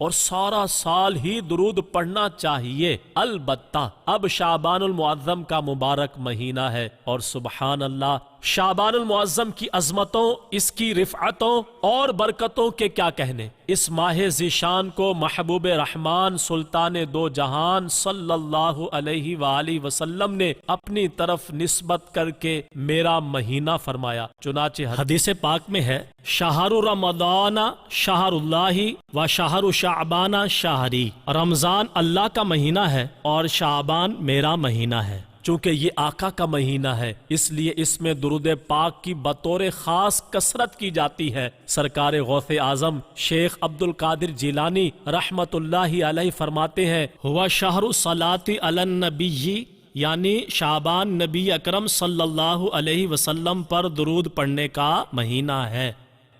اور سارا سال ہی درود پڑھنا چاہیے۔ البتہ اب شعبان المعظم کا مبارک مہینہ ہے اور سبحان اللہ، شعبان المعظم کی عظمتوں، اس کی رفعتوں اور برکتوں کے کیا کہنے۔ اس ماہ ذیشان کو محبوب رحمان سلطان دو جہان صلی اللہ علیہ وآلہ وسلم نے اپنی طرف نسبت کر کے میرا مہینہ فرمایا۔ چنانچہ حدیث پاک میں ہے، شہر رمضان شہر اللہ و شہر شعبان شہری، رمضان اللہ کا مہینہ ہے اور شعبان میرا مہینہ ہے۔ چونکہ یہ آقا کا مہینہ ہے اس لیے اس میں درود پاک کی بطور خاص کثرت کی جاتی ہے۔ سرکار غوث اعظم شیخ عبد القادر جیلانی رحمت اللہ علیہ فرماتے ہیں، ہوا شہر الصلاۃ علی النبی، یعنی شعبان نبی اکرم صلی اللہ علیہ وسلم پر درود پڑھنے کا مہینہ ہے۔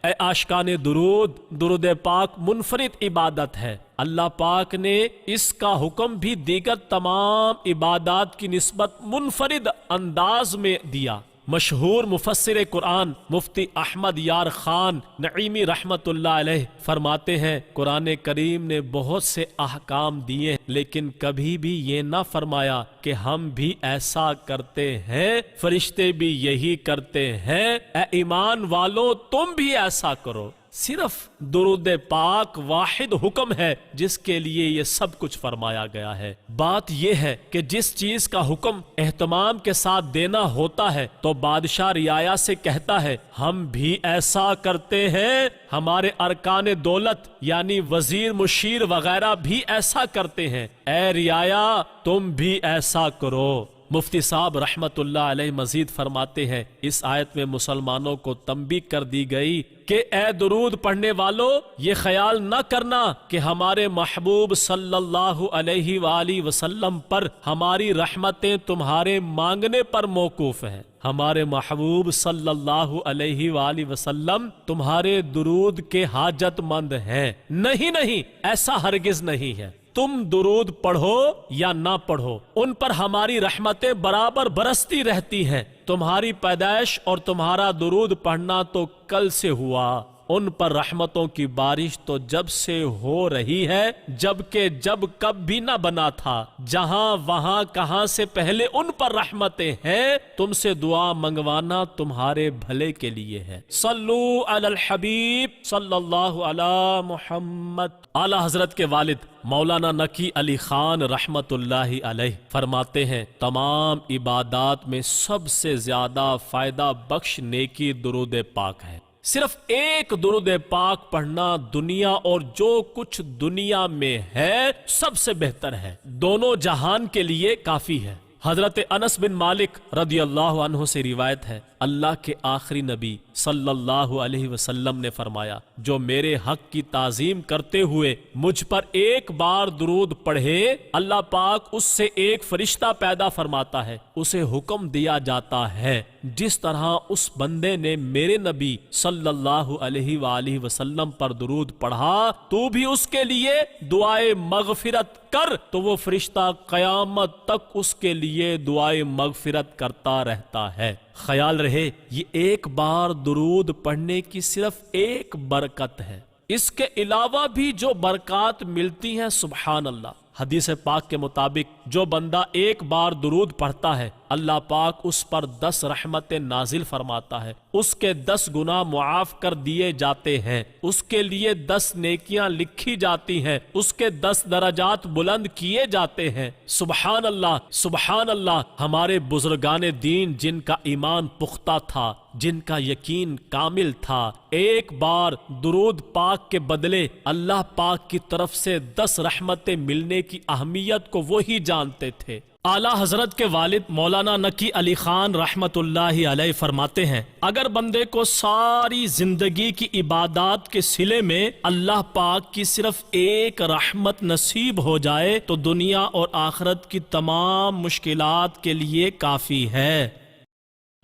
اے عاشقان درود، درود پاک منفرد عبادت ہے۔ اللہ پاک نے اس کا حکم بھی دیگر تمام عبادات کی نسبت منفرد انداز میں دیا۔ مشہور مفسر قرآن مفتی احمد یار خان نعیمی رحمت اللہ علیہ فرماتے ہیں، قرآن کریم نے بہت سے احکام دیے لیکن کبھی بھی یہ نہ فرمایا کہ ہم بھی ایسا کرتے ہیں، فرشتے بھی یہی کرتے ہیں، اے ایمان والو تم بھی ایسا کرو۔ صرف درود پاک واحد حکم ہے جس کے لیے یہ سب کچھ فرمایا گیا ہے۔ بات یہ ہے کہ جس چیز کا حکم اہتمام کے ساتھ دینا ہوتا ہے تو بادشاہ رعایا سے کہتا ہے ہم بھی ایسا کرتے ہیں، ہمارے ارکان دولت یعنی وزیر مشیر وغیرہ بھی ایسا کرتے ہیں، اے رعایا تم بھی ایسا کرو۔ مفتی صاحب رحمت اللہ علیہ مزید فرماتے ہیں، اس آیت میں مسلمانوں کو تنبیہ کر دی گئی کہ اے درود پڑھنے والو، یہ خیال نہ کرنا کہ ہمارے محبوب صلی اللہ علیہ وآلہ وسلم پر ہماری رحمتیں تمہارے مانگنے پر موقوف ہیں۔ ہمارے محبوب صلی اللہ علیہ وآلہ وسلم تمہارے درود کے حاجت مند ہیں۔ نہیں، ایسا ہرگز نہیں ہے۔ تم درود پڑھو یا نہ پڑھو، ان پر ہماری رحمتیں برابر برستی رہتی ہیں۔ تمہاری پیدائش اور تمہارا درود پڑھنا تو کل سے ہوا، ان پر رحمتوں کی بارش تو جب سے ہو رہی ہے جبکہ جب کب بھی نہ بنا تھا، جہاں وہاں کہاں سے پہلے ان پر رحمتیں ہیں۔ تم سے دعا منگوانا تمہارے بھلے کے لیے ہے۔ صلو علی الحبیب صلی اللہ علی محمد۔ اعلی حضرت کے والد مولانا نقی علی خان رحمت اللہ علیہ فرماتے ہیں، تمام عبادات میں سب سے زیادہ فائدہ بخش نیکی درود پاک ہے۔ صرف ایک درود پاک پڑھنا دنیا اور جو کچھ دنیا میں ہے سب سے بہتر ہے، دونوں جہان کے لیے کافی ہے۔ حضرت انس بن مالک رضی اللہ عنہ سے روایت ہے، اللہ کے آخری نبی صلی اللہ علیہ وسلم نے فرمایا، جو میرے حق کی تعظیم کرتے ہوئے مجھ پر ایک بار درود پڑھے، اللہ پاک اس سے ایک فرشتہ پیدا فرماتا ہے، اسے حکم دیا جاتا ہے جس طرح اس بندے نے میرے نبی صلی اللہ علیہ وآلہ وسلم پر درود پڑھا تو بھی اس کے لیے دعائے مغفرت کر، تو وہ فرشتہ قیامت تک اس کے لیے دعائے مغفرت کرتا رہتا ہے۔ خیال رہے یہ ایک بار درود پڑھنے کی صرف ایک برکت ہے، اس کے علاوہ بھی جو برکات ملتی ہیں سبحان اللہ۔ حدیث پاک کے مطابق جو بندہ ایک بار درود پڑھتا ہے اللہ پاک اس پر 10 رحمتیں نازل فرماتا ہے، اس کے 10 گناہ معاف کر دیے جاتے ہیں، اس کے لیے 10 نیکیاں لکھی جاتی ہیں، اس کے 10 درجات بلند کیے جاتے ہیں۔ سبحان اللہ، سبحان اللہ۔ ہمارے بزرگان دین جن کا ایمان پختہ تھا، جن کا یقین کامل تھا، ایک بار درود پاک کے بدلے اللہ پاک کی طرف سے 10 رحمتیں ملنے کی اہمیت کو وہی جانتے تھے۔ اعلیٰ حضرت کے والد مولانا نقی علی خان رحمت اللہ علیہ فرماتے ہیں، اگر بندے کو ساری زندگی کی عبادات کے صلے میں اللہ پاک کی صرف ایک رحمت نصیب ہو جائے تو دنیا اور آخرت کی تمام مشکلات کے لیے کافی ہے۔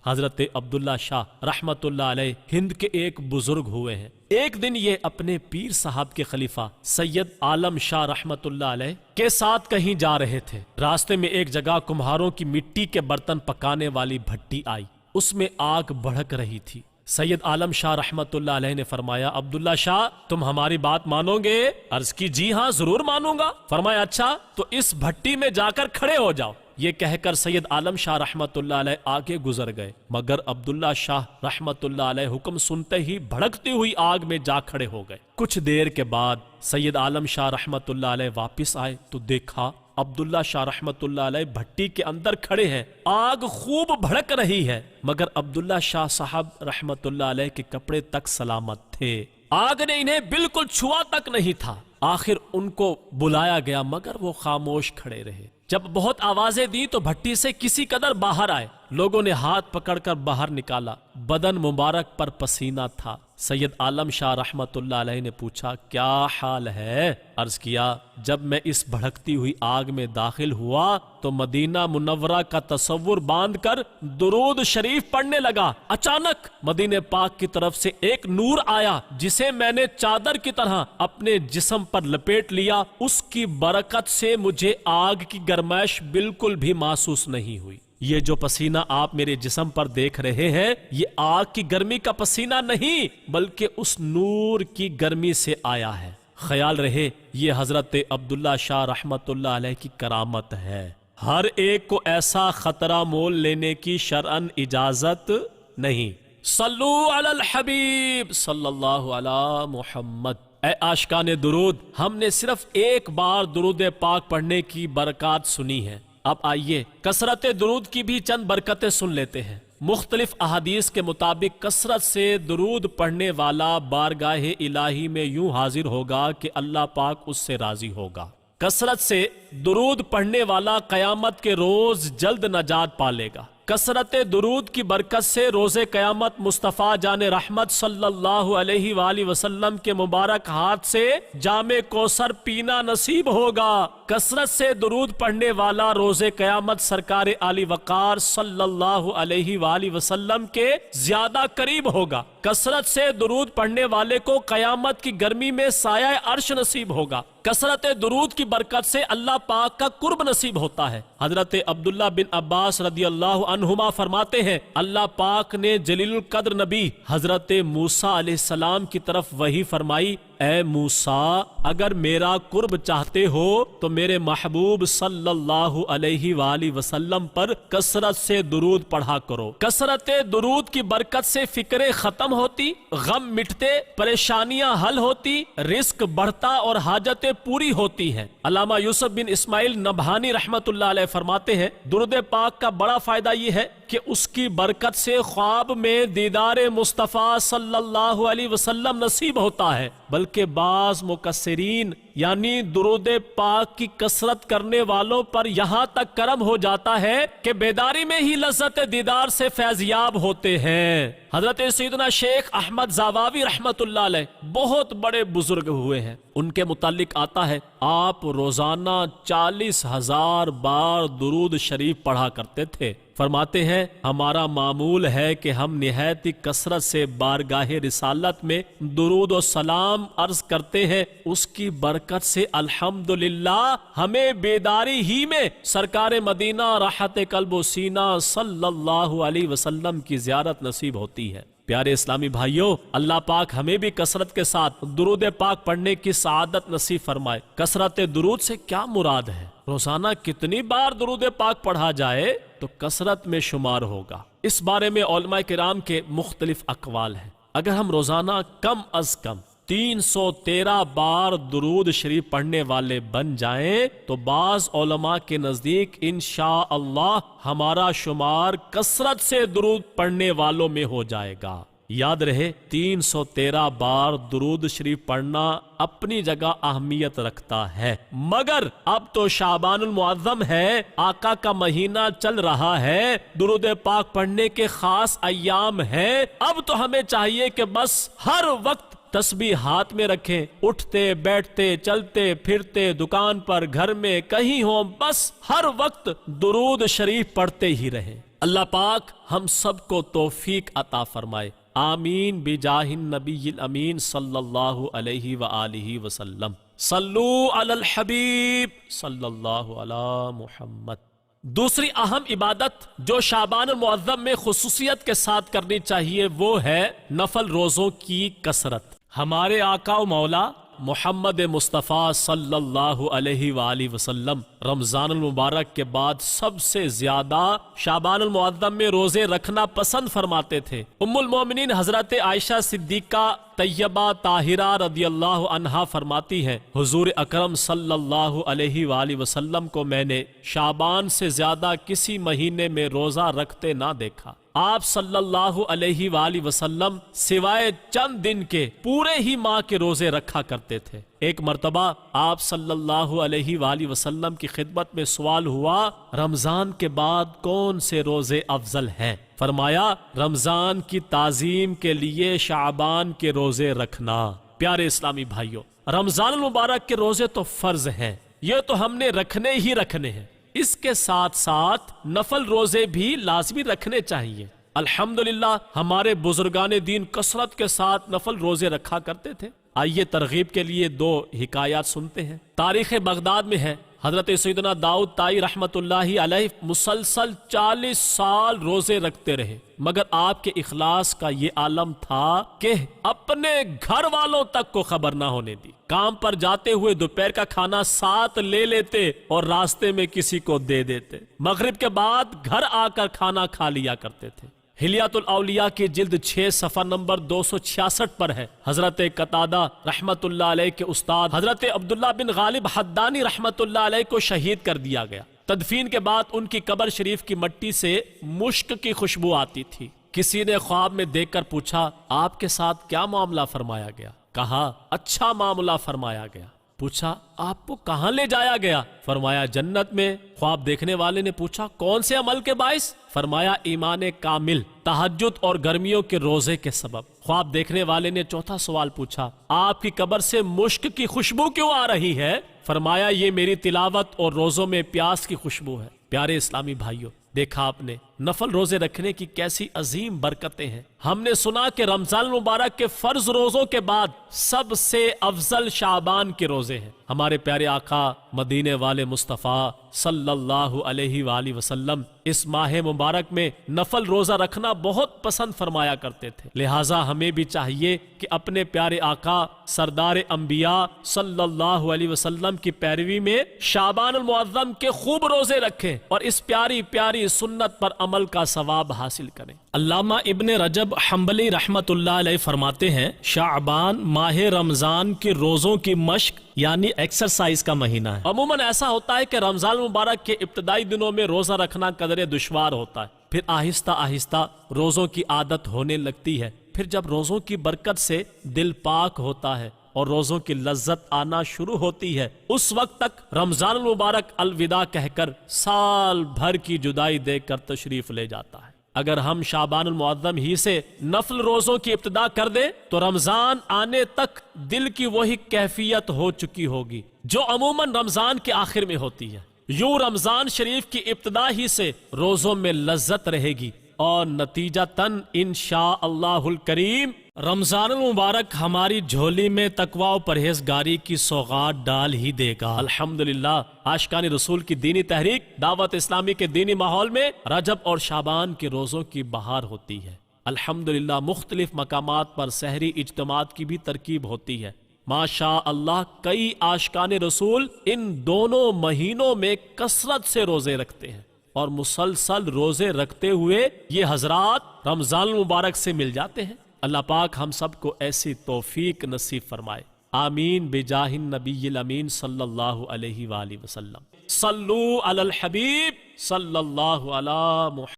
حضرت عبداللہ شاہ رحمت اللہ علیہ ہند کے ایک بزرگ ہوئے ہیں۔ ایک دن یہ اپنے پیر صاحب کے خلیفہ سید عالم شاہ رحمت اللہ علیہ کے ساتھ کہیں جا رہے تھے۔ راستے میں ایک جگہ کمہاروں کی مٹی کے برتن پکانے والی بھٹی آئی، اس میں آگ بھڑک رہی تھی۔ سید عالم شاہ رحمت اللہ علیہ نے فرمایا عبداللہ شاہ تم ہماری بات مانو گے؟ عرض کی جی ہاں ضرور مانوں گا۔ فرمایا اچھا تو اس بھٹی میں جا کر کھڑے ہو جاؤ۔ یہ کہہ کر سید عالم شاہ رحمت اللہ علیہ آگے گزر گئے، مگر عبداللہ شاہ رحمت اللہ علیہ حکم سنتے ہی بھڑکتی ہوئی آگ میں جا کھڑے ہو گئے۔ کچھ دیر کے بعد سید عالم شاہ رحمت اللہ علیہ واپس آئے تو دیکھا عبداللہ شاہ رحمت اللہ علیہ بھٹی کے اندر کھڑے ہیں، آگ خوب بھڑک رہی ہے، مگر عبداللہ شاہ صاحب رحمت اللہ علیہ کے کپڑے تک سلامت تھے، آگ نے انہیں بالکل چھوا تک نہیں تھا۔ آخر ان کو بلایا گیا مگر وہ خاموش کھڑے رہے۔ جب بہت آوازیں دی تو بھٹی سے کسی قدر باہر آئے، لوگوں نے ہاتھ پکڑ کر باہر نکالا، بدن مبارک پر پسینہ تھا۔ سید عالم شاہ رحمت اللہ علیہ نے پوچھا کیا حال ہے؟ عرض کیا جب میں اس بھڑکتی ہوئی آگ میں داخل ہوا تو مدینہ منورہ کا تصور باندھ کر درود شریف پڑھنے لگا، اچانک مدینہ پاک کی طرف سے ایک نور آیا جسے میں نے چادر کی طرح اپنے جسم پر لپیٹ لیا، اس کی برکت سے مجھے آگ کی گرمائش بالکل بھی محسوس نہیں ہوئی۔ یہ جو پسینہ آپ میرے جسم پر دیکھ رہے ہیں یہ آگ کی گرمی کا پسینہ نہیں بلکہ اس نور کی گرمی سے آیا ہے۔ خیال رہے یہ حضرت عبداللہ شاہ رحمت اللہ علیہ کی کرامت ہے، ہر ایک کو ایسا خطرہ مول لینے کی شرعاً اجازت نہیں۔ صلو علی الحبیب صلی اللہ علی محمد۔ اے عاشقان درود، ہم نے صرف ایک بار درود پاک پڑھنے کی برکات سنی ہے، اب آئیے کثرت درود کی بھی چند برکتیں سن لیتے ہیں۔ مختلف احادیث کے مطابق کثرت سے درود پڑھنے والا بارگاہ الہی میں یوں حاضر ہوگا کہ اللہ پاک اس سے راضی ہوگا۔ کثرت سے درود پڑھنے والا قیامت کے روز جلد نجات پالے گا۔ کثرت درود کی برکت سے روز قیامت مصطفیٰ جان رحمت صلی اللہ علیہ وآلہ وسلم کے مبارک ہاتھ سے جام کوثر پینا نصیب ہوگا۔ کثرت سے درود پڑھنے والا روز قیامت سرکار علی وقار صلی اللہ علیہ وآلہ وسلم کے زیادہ قریب ہوگا۔ کثرت سے درود پڑھنے والے کو قیامت کی گرمی میں سایہ عرش نصیب ہوگا۔ کثرت درود کی برکت سے اللہ پاک کا قرب نصیب ہوتا ہے۔ حضرت عبداللہ بن عباس رضی اللہ عنہما فرماتے ہیں اللہ پاک نے جلیل القدر نبی حضرت موسیٰ علیہ السلام کی طرف وحی فرمائی، اے موسیٰ اگر میرا قرب چاہتے ہو تو میرے محبوب صلی اللہ علیہ وآلہ وسلم پر کثرت سے درود پڑھا کرو۔ کثرت درود کی برکت سے فکریں ختم ہوتی، غم مٹتے، پریشانیاں حل ہوتی، رزق بڑھتا اور حاجتیں پوری ہوتی ہیں۔ علامہ یوسف بن اسماعیل نبہانی رحمت اللہ علیہ فرماتے ہیں درود پاک کا بڑا فائدہ یہ ہے کہ اس کی برکت سے خواب میں دیدار مصطفیٰ صلی اللہ علیہ وسلم نصیب ہوتا ہے، بلکہ بعض مکثرین یعنی درود پاک کی کثرت کرنے والوں پر یہاں تک کرم ہو جاتا ہے کہ بیداری میں ہی لذت دیدار سے فیضیاب ہوتے ہیں۔ حضرت سیدنا شیخ احمد زاواوی رحمت اللہ علیہ بہت بڑے بزرگ ہوئے ہیں، ان کے متعلق آتا ہے آپ روزانہ 40,000 بار درود شریف پڑھا کرتے تھے۔ فرماتے ہیں ہمارا معمول ہے کہ ہم نہایت کثرت سے بارگاہ رسالت میں درود و سلام عرض کرتے ہیں، اس کی برکت سے الحمدللہ ہمیں بیداری ہی میں سرکار مدینہ راحت قلب و سینہ صلی اللہ علیہ وسلم کی زیارت نصیب ہوتی ہے۔ پیارے اسلامی بھائیوں، اللہ پاک ہمیں بھی کثرت کے ساتھ درود پاک پڑھنے کی سعادت نصیب فرمائے۔ کثرت درود سے کیا مراد ہے؟ روزانہ کتنی بار درود پاک پڑھا جائے تو کثرت میں شمار ہوگا؟ اس بارے میں علماء کرام کے مختلف اقوال ہیں۔ اگر ہم روزانہ کم از کم 313 بار درود شریف پڑھنے والے بن جائیں تو بعض علماء کے نزدیک انشاءاللہ ہمارا شمار کثرت سے درود پڑھنے والوں میں ہو جائے گا۔ یاد رہے 313 بار درود شریف پڑھنا اپنی جگہ اہمیت رکھتا ہے، مگر اب تو شعبان المعظم ہے، آقا کا مہینہ چل رہا ہے، درود پاک پڑھنے کے خاص ایام ہیں، اب تو ہمیں چاہیے کہ بس ہر وقت تسبیح ہاتھ میں رکھیں، اٹھتے بیٹھتے چلتے پھرتے دکان پر گھر میں کہیں ہوں، بس ہر وقت درود شریف پڑھتے ہی رہیں۔ اللہ پاک ہم سب کو توفیق عطا فرمائے، آمین بجاہ النبی الامین صلی اللہ علیہ وآلہ وسلم۔ صلو علی الحبیب صلی اللہ علی محمد۔ دوسری اہم عبادت جو شعبان المعظم میں خصوصیت کے ساتھ کرنی چاہیے وہ ہے نفل روزوں کی کثرت۔ ہمارے آقا و مولا محمد مصطفیٰ صلی اللہ علیہ وآلہ وسلم رمضان المبارک کے بعد سب سے زیادہ شعبان المعظم میں روزے رکھنا پسند فرماتے تھے۔ ام المومنین حضرت عائشہ صدیقہ طیبہ طاہرہ رضی اللہ عنہا فرماتی ہیں، حضور اکرم صلی اللہ علیہ وآلہ وسلم کو میں نے شعبان سے زیادہ کسی مہینے میں روزہ رکھتے نہ دیکھا۔ آپ صلی اللہ علیہ وآلہ وسلم سوائے چند دن کے پورے ہی ماہ کے روزے رکھا کرتے تھے۔ ایک مرتبہ آپ صلی اللہ علیہ وآلہ وسلم کی خدمت میں سوال ہوا، رمضان کے بعد کون سے روزے افضل ہیں؟ فرمایا، رمضان کی تعظیم کے لیے شعبان کے روزے رکھنا۔ پیارے اسلامی بھائیوں، رمضان المبارک کے روزے تو فرض ہیں، یہ تو ہم نے رکھنے ہی رکھنے ہیں، اس کے ساتھ ساتھ نفل روزے بھی لازمی رکھنے چاہیے۔ الحمدللہ ہمارے بزرگان دین کثرت کے ساتھ نفل روزے رکھا کرتے تھے۔ آئیے ترغیب کے لیے دو حکایات سنتے ہیں۔ تاریخ بغداد میں ہے، حضرت سیدنا داؤد طائی رحمت اللہ علیہ مسلسل 40 سال روزے رکھتے رہے، مگر آپ کے اخلاص کا یہ عالم تھا کہ اپنے گھر والوں تک کو خبر نہ ہونے دی۔ کام پر جاتے ہوئے دوپہر کا کھانا ساتھ لے لیتے اور راستے میں کسی کو دے دیتے، مغرب کے بعد گھر آ کر کھانا کھا لیا کرتے تھے۔ حلیات الاولیاء کی جلد 6 صفحہ نمبر 266 پر ہے، حضرت قتادہ رحمت اللہ علیہ کے استاد حضرت عبداللہ بن غالب حدانی رحمت اللہ علیہ کو شہید کر دیا گیا۔ تدفین کے بعد ان کی قبر شریف کی مٹی سے مشک کی خوشبو آتی تھی۔ کسی نے خواب میں دیکھ کر پوچھا، آپ کے ساتھ کیا معاملہ فرمایا گیا؟ کہا، اچھا معاملہ فرمایا گیا۔ پوچھا، آپ کو کہاں لے جایا گیا؟ فرمایا، جنت میں۔ خواب دیکھنے والے نے پوچھا، کون سے عمل کے باعث؟ فرمایا، ایمان کامل، تہجد اور گرمیوں کے روزے کے سبب۔ خواب دیکھنے والے نے چوتھا سوال پوچھا، آپ کی قبر سے مشک کی خوشبو کیوں آ رہی ہے؟ فرمایا، یہ میری تلاوت اور روزوں میں پیاس کی خوشبو ہے۔ پیارے اسلامی بھائیوں، دیکھا آپ نے نفل روزے رکھنے کی کیسی عظیم برکتیں ہیں۔ ہم نے سنا کہ رمضان المبارک کے فرض روزوں کے بعد سب سے افضل شعبان کے روزے ہیں۔ ہمارے پیارے آقا مدینے والے مصطفیٰ صلی اللہ علیہ وآلہ وسلم اس ماہ مبارک میں نفل روزہ رکھنا بہت پسند فرمایا کرتے تھے، لہٰذا ہمیں بھی چاہیے کہ اپنے پیارے آقا سردار انبیاء صلی اللہ علیہ وسلم کی پیروی میں شعبان المعظم کے خوب روزے رکھیں اور اس پیاری پیاری سنت پر عمل کا ثواب حاصل کریں۔ علامہ ابن رجب حنبلی رحمت اللہ علیہ فرماتے ہیں، شعبان ماہ رمضان کے روزوں کی مشق یعنی ایکسرسائز کا مہینہ ہے۔ عموماً ایسا ہوتا ہے کہ رمضان مبارک کے ابتدائی دنوں میں روزہ رکھنا قدرے دشوار ہوتا ہے، پھر آہستہ آہستہ روزوں کی عادت ہونے لگتی ہے، پھر جب روزوں کی برکت سے دل پاک ہوتا ہے اور روزوں کی لذت آنا شروع ہوتی ہے، اس وقت تک رمضان المبارک الوداع کہہ کر سال بھر کی جدائی دے کر تشریف لے جاتا ہے۔ اگر ہم شعبان المعظم ہی سے نفل روزوں کی ابتدا کر دیں تو رمضان آنے تک دل کی وہی کیفیت ہو چکی ہوگی جو عموماً رمضان کے آخر میں ہوتی ہے۔ یوں رمضان شریف کی ابتدا ہی سے روزوں میں لذت رہے گی اور نتیجتاً انشاء اللہ الکریم رمضان المبارک ہماری جھولی میں تقویٰ و پرہیزگاری کی سوغات ڈال ہی دے گا۔ الحمدللہ عاشقان رسول کی دینی تحریک دعوت اسلامی کے دینی ماحول میں رجب اور شعبان کے روزوں کی بہار ہوتی ہے۔ الحمدللہ مختلف مقامات پر سحری اجتماعات کی بھی ترکیب ہوتی ہے۔ ماشاء اللہ کئی عاشقان رسول ان دونوں مہینوں میں کثرت سے روزے رکھتے ہیں اور مسلسل روزے رکھتے ہوئے یہ حضرات رمضان المبارک سے مل جاتے ہیں۔ اللہ پاک ہم سب کو ایسی توفیق نصیب فرمائے، آمین بجاہ النبی الامین صلی اللہ علیہ وآلہ وسلم۔ صلو علی الحبیب صلی اللہ علی محمد۔